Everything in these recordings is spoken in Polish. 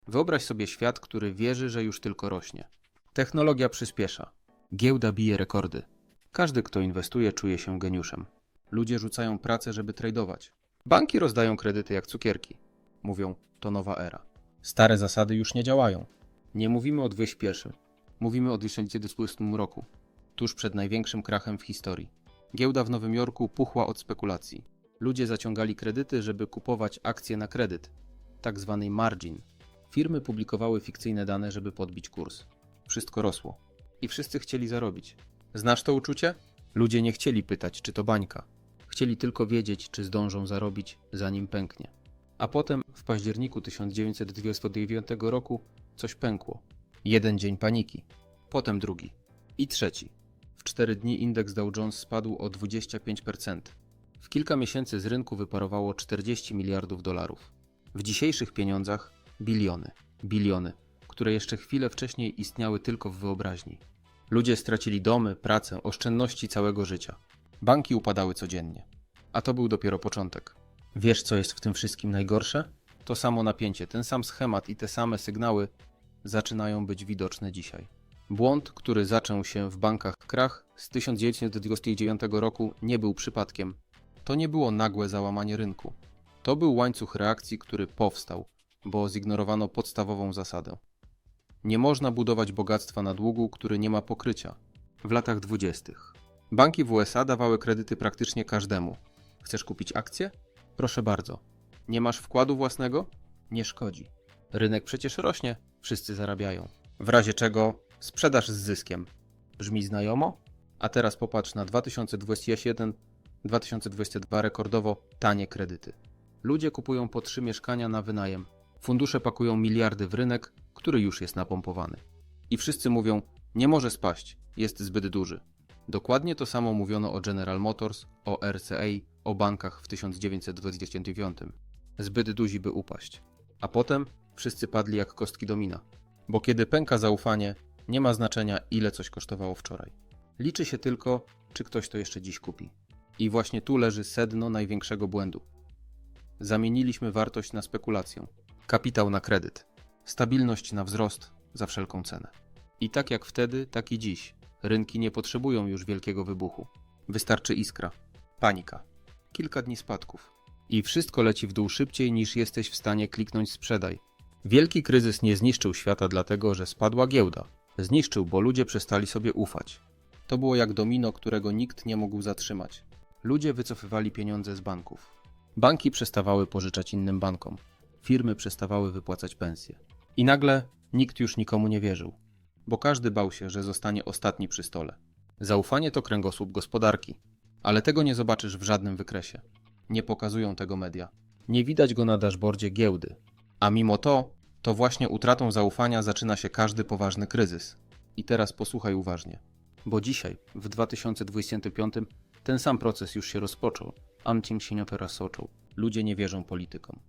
Wyobraź sobie świat, który wierzy, że już tylko rośnie. Technologia przyspiesza. Giełda bije rekordy. Każdy, kto inwestuje, czuje się geniuszem. Ludzie rzucają pracę, żeby tradować. Banki rozdają kredyty jak cukierki. Mówią, to nowa era. Stare zasady już nie działają. Nie mówimy o 2001. Mówimy o 2020 roku. Tuż przed największym krachem w historii. Giełda w Nowym Jorku puchła od spekulacji. Ludzie zaciągali kredyty, żeby kupować akcje na kredyt. Tak zwany margin. Firmy publikowały fikcyjne dane, żeby podbić kurs. Wszystko rosło. I wszyscy chcieli zarobić. Znasz to uczucie? Ludzie nie chcieli pytać, czy to bańka. Chcieli tylko wiedzieć, czy zdążą zarobić, zanim pęknie. A potem, w październiku 1929 roku, coś pękło. Jeden dzień paniki. Potem drugi. I trzeci. W 4 dni indeks Dow Jones spadł o 25%. W kilka miesięcy z rynku wyparowało 40 miliardów dolarów. W dzisiejszych pieniądzach biliony. Biliony, które jeszcze chwilę wcześniej istniały tylko w wyobraźni. Ludzie stracili domy, pracę, oszczędności całego życia. Banki upadały codziennie. A to był dopiero początek. Wiesz, co jest w tym wszystkim najgorsze? To samo napięcie, ten sam schemat i te same sygnały zaczynają być widoczne dzisiaj. Błąd, który zaczął się w bankach krach z 1929 roku, nie był przypadkiem. To nie było nagłe załamanie rynku. To był łańcuch reakcji, który powstał, bo zignorowano podstawową zasadę. Nie można budować bogactwa na długu, który nie ma pokrycia. W latach 20. banki w USA dawały kredyty praktycznie każdemu. Chcesz kupić akcję? Proszę bardzo. Nie masz wkładu własnego? Nie szkodzi. Rynek przecież rośnie, wszyscy zarabiają. W razie czego sprzedaż z zyskiem. Brzmi znajomo? A teraz popatrz na 2021-2022 rekordowo tanie kredyty. Ludzie kupują po 3 mieszkania na wynajem. Fundusze pakują miliardy w rynek, który już jest napompowany. I wszyscy mówią, nie może spaść, jest zbyt duży. Dokładnie to samo mówiono o General Motors, o RCA, o bankach w 1929. Zbyt duzi, by upaść. A potem wszyscy padli jak kostki domina. Bo kiedy pęka zaufanie, nie ma znaczenia, ile coś kosztowało wczoraj. Liczy się tylko, czy ktoś to jeszcze dziś kupi. I właśnie tu leży sedno największego błędu. Zamieniliśmy wartość na spekulację. Kapitał na kredyt. Stabilność na wzrost za wszelką cenę. I tak jak wtedy, tak i dziś. Rynki nie potrzebują już wielkiego wybuchu. Wystarczy iskra. Panika. Kilka dni spadków. I wszystko leci w dół szybciej, niż jesteś w stanie kliknąć sprzedaj. Wielki kryzys nie zniszczył świata dlatego, że spadła giełda. Zniszczył, bo ludzie przestali sobie ufać. To było jak domino, którego nikt nie mógł zatrzymać. Ludzie wycofywali pieniądze z banków. Banki przestawały pożyczać innym bankom. Firmy przestawały wypłacać pensje. I nagle nikt już nikomu nie wierzył. Bo każdy bał się, że zostanie ostatni przy stole. Zaufanie to kręgosłup gospodarki. Ale tego nie zobaczysz w żadnym wykresie. Nie pokazują tego media. Nie widać go na dashboardzie giełdy. A mimo to właśnie utratą zaufania zaczyna się każdy poważny kryzys. I teraz posłuchaj uważnie. Bo dzisiaj, w 2025, ten sam proces już się rozpoczął. Antim się nie rozpoczął. Ludzie nie wierzą politykom.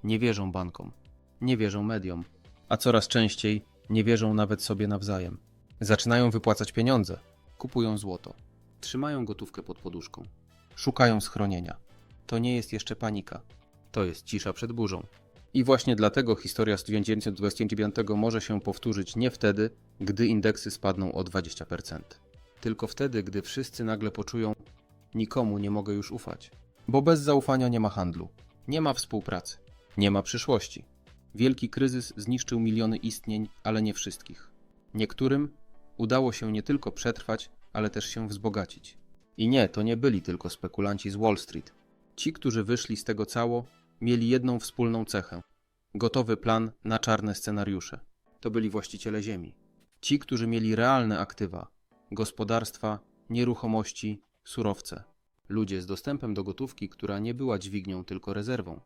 Nie wierzą bankom. Nie wierzą mediom. A coraz częściej nie wierzą nawet sobie nawzajem. Zaczynają wypłacać pieniądze. Kupują złoto. Trzymają gotówkę pod poduszką. Szukają schronienia. To nie jest jeszcze panika. To jest cisza przed burzą. I właśnie dlatego historia z 1929 może się powtórzyć nie wtedy, gdy indeksy spadną o 20%. Tylko wtedy, gdy wszyscy nagle poczują, nikomu nie mogę już ufać. Bo bez zaufania nie ma handlu. Nie ma współpracy. Nie ma przyszłości. Wielki kryzys zniszczył miliony istnień, ale nie wszystkich. Niektórym udało się nie tylko przetrwać, ale też się wzbogacić. I nie, to nie byli tylko spekulanci z Wall Street. Ci, którzy wyszli z tego cało, mieli jedną wspólną cechę. Gotowy plan na czarne scenariusze. To byli właściciele ziemi. Ci, którzy mieli realne aktywa. Gospodarstwa, nieruchomości, surowce. Ludzie z dostępem do gotówki, która nie była dźwignią, tylko rezerwą.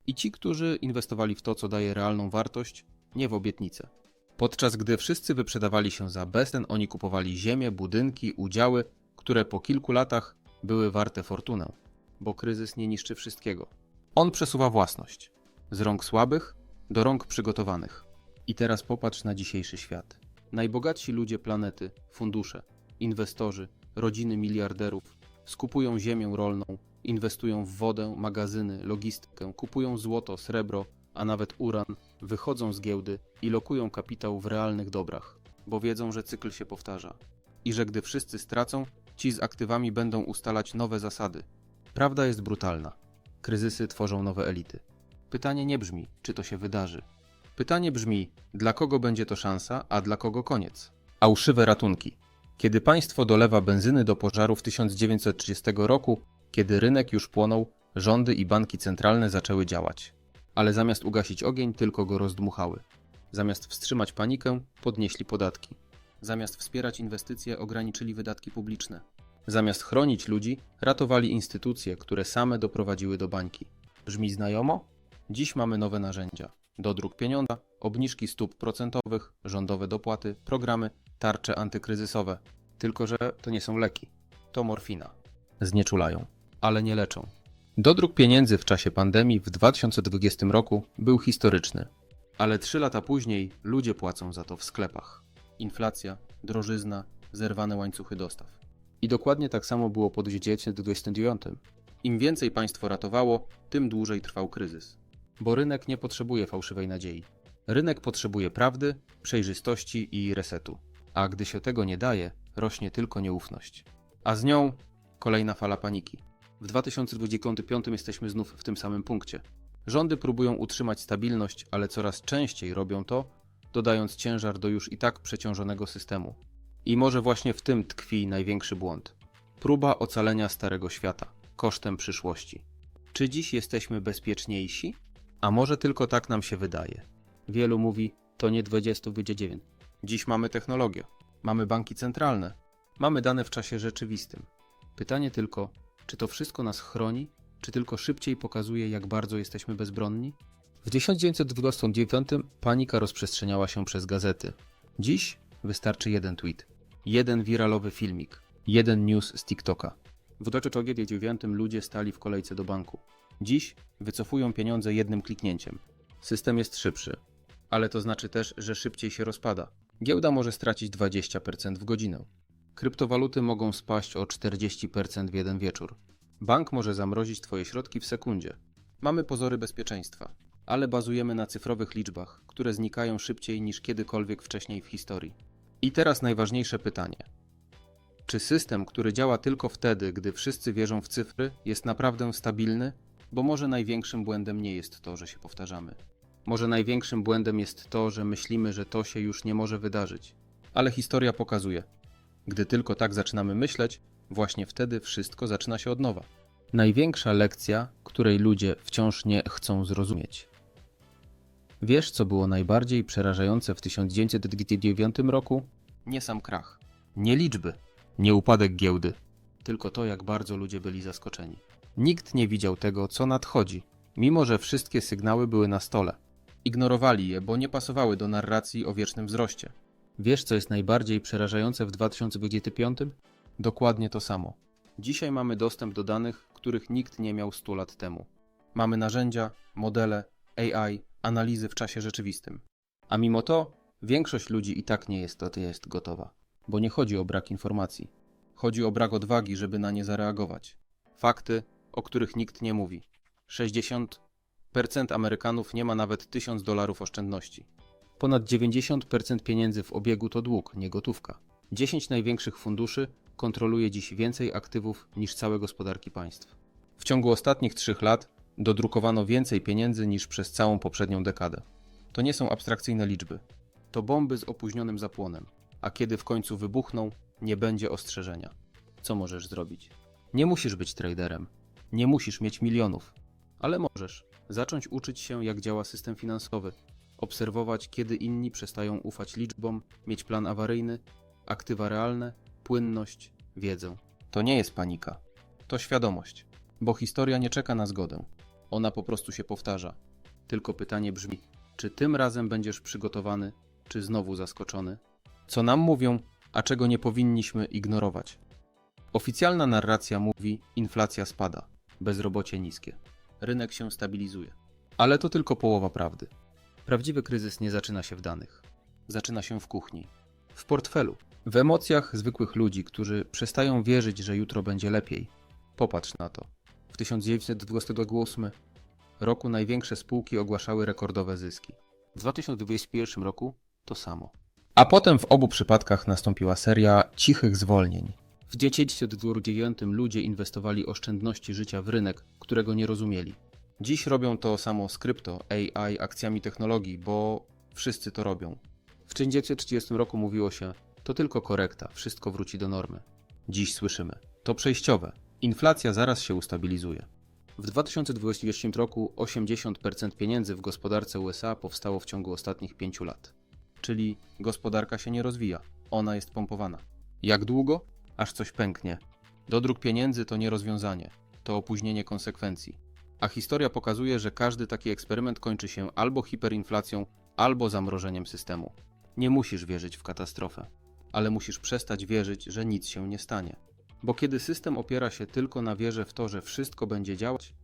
I ci, którzy inwestowali w to, co daje realną wartość, nie w obietnice. Podczas gdy wszyscy wyprzedawali się za bezcen, oni kupowali ziemię, budynki, udziały, które po kilku latach były warte fortunę. Bo kryzys nie niszczy wszystkiego. On przesuwa własność. Z rąk słabych do rąk przygotowanych. I teraz popatrz na dzisiejszy świat. Najbogatsi ludzie planety, fundusze, inwestorzy, rodziny miliarderów skupują ziemię rolną, inwestują w wodę, magazyny, logistykę, kupują złoto, srebro, a nawet uran, wychodzą z giełdy i lokują kapitał w realnych dobrach, bo wiedzą, że cykl się powtarza. I że gdy wszyscy stracą, ci z aktywami będą ustalać nowe zasady. Prawda jest brutalna. Kryzysy tworzą nowe elity. Pytanie nie brzmi, czy to się wydarzy. Pytanie brzmi, dla kogo będzie to szansa, a dla kogo koniec. Fałszywe ratunki. Kiedy państwo dolewa benzyny do pożaru w 1930 roku, kiedy rynek już płonął, rządy i banki centralne zaczęły działać. Ale zamiast ugasić ogień, tylko go rozdmuchały. Zamiast wstrzymać panikę, podnieśli podatki. Zamiast wspierać inwestycje, ograniczyli wydatki publiczne. Zamiast chronić ludzi, ratowali instytucje, które same doprowadziły do bańki. Brzmi znajomo? Dziś mamy nowe narzędzia. Dodruk pieniądza, obniżki stóp procentowych, rządowe dopłaty, programy, tarcze antykryzysowe. Tylko że to nie są leki. To morfina. Znieczulają, ale nie leczą. Dodruk pieniędzy w czasie pandemii w 2020 roku był historyczny. Ale 3 lata później ludzie płacą za to w sklepach. Inflacja, drożyzna, zerwane łańcuchy dostaw. I dokładnie tak samo było po 2029. Im więcej państwo ratowało, tym dłużej trwał kryzys. Bo rynek nie potrzebuje fałszywej nadziei. Rynek potrzebuje prawdy, przejrzystości i resetu. A gdy się tego nie daje, rośnie tylko nieufność. A z nią kolejna fala paniki. W 2025 jesteśmy znów w tym samym punkcie. Rządy próbują utrzymać stabilność, ale coraz częściej robią to, dodając ciężar do już i tak przeciążonego systemu. I może właśnie w tym tkwi największy błąd. Próba ocalenia starego świata, kosztem przyszłości. Czy dziś jesteśmy bezpieczniejsi? A może tylko tak nam się wydaje? Wielu mówi, to nie 2029. Dziś mamy technologię, mamy banki centralne, mamy dane w czasie rzeczywistym. Pytanie tylko, czy to wszystko nas chroni, czy tylko szybciej pokazuje, jak bardzo jesteśmy bezbronni? W 1929 panika rozprzestrzeniała się przez gazety. Dziś wystarczy jeden tweet, jeden wiralowy filmik, jeden news z TikToka. W 2029 ludzie stali w kolejce do banku. Dziś wycofują pieniądze jednym kliknięciem. System jest szybszy, ale to znaczy też, że szybciej się rozpada. Giełda może stracić 20% w godzinę. Kryptowaluty mogą spaść o 40% w jeden wieczór. Bank może zamrozić Twoje środki w sekundzie. Mamy pozory bezpieczeństwa, ale bazujemy na cyfrowych liczbach, które znikają szybciej niż kiedykolwiek wcześniej w historii. I teraz najważniejsze pytanie. Czy system, który działa tylko wtedy, gdy wszyscy wierzą w cyfry, jest naprawdę stabilny? Bo może największym błędem nie jest to, że się powtarzamy. Może największym błędem jest to, że myślimy, że to się już nie może wydarzyć. Ale historia pokazuje. Gdy tylko tak zaczynamy myśleć, właśnie wtedy wszystko zaczyna się od nowa. Największa lekcja, której ludzie wciąż nie chcą zrozumieć. Wiesz, co było najbardziej przerażające w 1929 roku? Nie sam krach, nie liczby, nie upadek giełdy, tylko to, jak bardzo ludzie byli zaskoczeni. Nikt nie widział tego, co nadchodzi, mimo że wszystkie sygnały były na stole. Ignorowali je, bo nie pasowały do narracji o wiecznym wzroście. Wiesz, co jest najbardziej przerażające w 2025? Dokładnie to samo. Dzisiaj mamy dostęp do danych, których nikt nie miał 100 lat temu. Mamy narzędzia, modele, AI, analizy w czasie rzeczywistym. A mimo to większość ludzi i tak nie jest gotowa. Bo nie chodzi o brak informacji. Chodzi o brak odwagi, żeby na nie zareagować. Fakty, o których nikt nie mówi. 60% Amerykanów nie ma nawet $1000 oszczędności. Ponad 90% pieniędzy w obiegu to dług, nie gotówka. 10 największych funduszy kontroluje dziś więcej aktywów niż całe gospodarki państw. W ciągu ostatnich 3 lat dodrukowano więcej pieniędzy niż przez całą poprzednią dekadę. To nie są abstrakcyjne liczby. To bomby z opóźnionym zapłonem. A kiedy w końcu wybuchną, nie będzie ostrzeżenia. Co możesz zrobić? Nie musisz być traderem. Nie musisz mieć milionów. Ale możesz zacząć uczyć się, jak działa system finansowy. Obserwować, kiedy inni przestają ufać liczbom, mieć plan awaryjny, aktywa realne, płynność, wiedzę. To nie jest panika. To świadomość. Bo historia nie czeka na zgodę. Ona po prostu się powtarza. Tylko pytanie brzmi, czy tym razem będziesz przygotowany, czy znowu zaskoczony? Co nam mówią, a czego nie powinniśmy ignorować? Oficjalna narracja mówi, inflacja spada, bezrobocie niskie, rynek się stabilizuje. Ale to tylko połowa prawdy. Prawdziwy kryzys nie zaczyna się w danych. Zaczyna się w kuchni, w portfelu, w emocjach zwykłych ludzi, którzy przestają wierzyć, że jutro będzie lepiej. Popatrz na to. W 1928 roku największe spółki ogłaszały rekordowe zyski. W 2021 roku to samo. A potem w obu przypadkach nastąpiła seria cichych zwolnień. W 2009 ludzie inwestowali oszczędności życia w rynek, którego nie rozumieli. Dziś robią to samo z krypto, AI, akcjami technologii, bo wszyscy to robią. W 1930 roku mówiło się, to tylko korekta, wszystko wróci do normy. Dziś słyszymy, to przejściowe, inflacja zaraz się ustabilizuje. W 2020 roku 80% pieniędzy w gospodarce USA powstało w ciągu ostatnich 5 lat. Czyli gospodarka się nie rozwija, ona jest pompowana. Jak długo? Aż coś pęknie. Dodruk pieniędzy to nie rozwiązanie, to opóźnienie konsekwencji. A historia pokazuje, że każdy taki eksperyment kończy się albo hiperinflacją, albo zamrożeniem systemu. Nie musisz wierzyć w katastrofę, ale musisz przestać wierzyć, że nic się nie stanie. Bo kiedy system opiera się tylko na wierze w to, że wszystko będzie działać,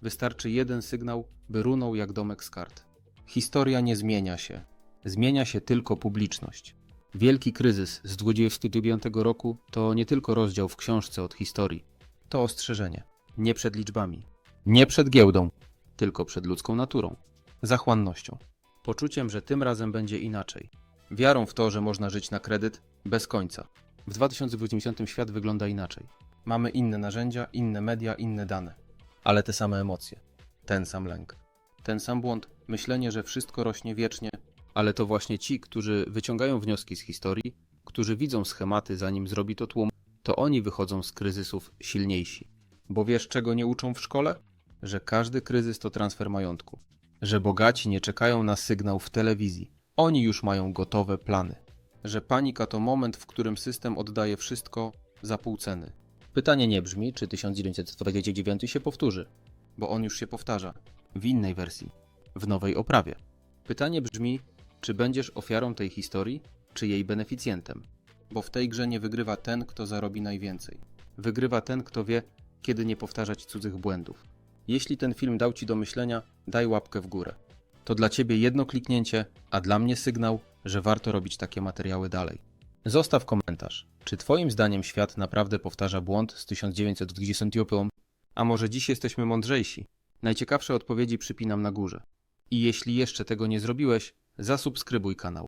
wystarczy jeden sygnał, by runął jak domek z kart. Historia nie zmienia się. Zmienia się tylko publiczność. Wielki kryzys z 29 roku to nie tylko rozdział w książce od historii. To ostrzeżenie. Nie przed liczbami. Nie przed giełdą. Tylko przed ludzką naturą. Zachłannością. Poczuciem, że tym razem będzie inaczej. Wiarą w to, że można żyć na kredyt bez końca. W 2020 świat wygląda inaczej. Mamy inne narzędzia, inne media, inne dane. Ale te same emocje. Ten sam lęk. Ten sam błąd. Myślenie, że wszystko rośnie wiecznie. Ale to właśnie ci, którzy wyciągają wnioski z historii, którzy widzą schematy, zanim zrobi to tłum, to oni wychodzą z kryzysów silniejsi. Bo wiesz, czego nie uczą w szkole? Że każdy kryzys to transfer majątku. Że bogaci nie czekają na sygnał w telewizji. Oni już mają gotowe plany. Że panika to moment, w którym system oddaje wszystko za pół ceny. Pytanie nie brzmi, czy 1929 się powtórzy, bo on już się powtarza. W innej wersji. W nowej oprawie. Pytanie brzmi, czy będziesz ofiarą tej historii, czy jej beneficjentem? Bo w tej grze nie wygrywa ten, kto zarobi najwięcej. Wygrywa ten, kto wie, kiedy nie powtarzać cudzych błędów. Jeśli ten film dał ci do myślenia, daj łapkę w górę. To dla ciebie jedno kliknięcie, a dla mnie sygnał, że warto robić takie materiały dalej. Zostaw komentarz. Czy twoim zdaniem świat naprawdę powtarza błąd z 1925? A może dziś jesteśmy mądrzejsi? Najciekawsze odpowiedzi przypinam na górze. I jeśli jeszcze tego nie zrobiłeś, zasubskrybuj kanał.